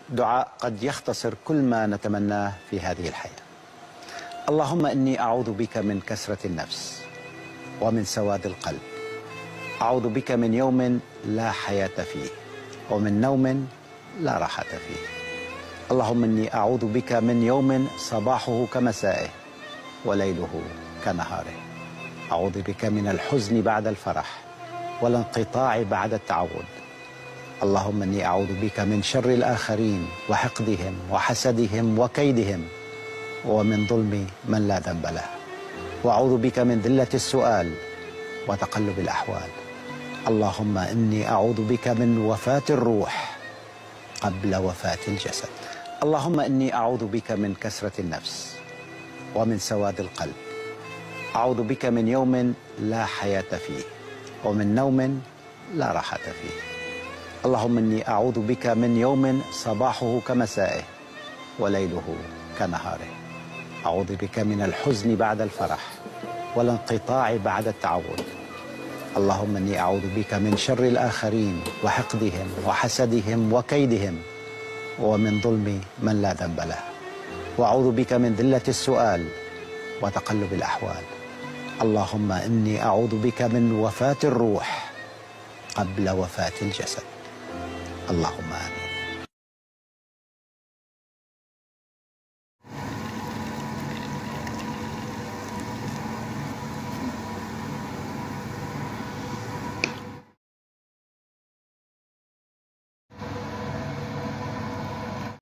دعاء قد يختصر كل ما نتمناه في هذه الحياة. اللهم إني أعوذ بك من كسرة النفس ومن سواد القلب. أعوذ بك من يوم لا حياة فيه ومن نوم لا راحة فيه. اللهم إني أعوذ بك من يوم صباحه كمسائه وليله كنهاره. أعوذ بك من الحزن بعد الفرح والانقطاع بعد التعود. اللهم إني أعوذ بك من شر الآخرين وحقدهم وحسدهم وكيدهم ومن ظلم من لا ذنب له. وأعوذ بك من ذلة السؤال وتقلب الأحوال. اللهم إني أعوذ بك من وفاة الروح قبل وفاة الجسد. اللهم إني أعوذ بك من كسرة النفس ومن سواد القلب. أعوذ بك من يوم لا حياة فيه ومن نوم لا راحة فيه. اللهم إني أعوذ بك من يوم صباحه كمسائه وليله كنهاره. أعوذ بك من الحزن بعد الفرح والانقطاع بعد التعود. اللهم إني أعوذ بك من شر الآخرين وحقدهم وحسدهم وكيدهم ومن ظلم من لا ذنب له. وأعوذ بك من ذلة السؤال وتقلب الأحوال. اللهم إني أعوذ بك من وفاة الروح قبل وفاة الجسد. اللهم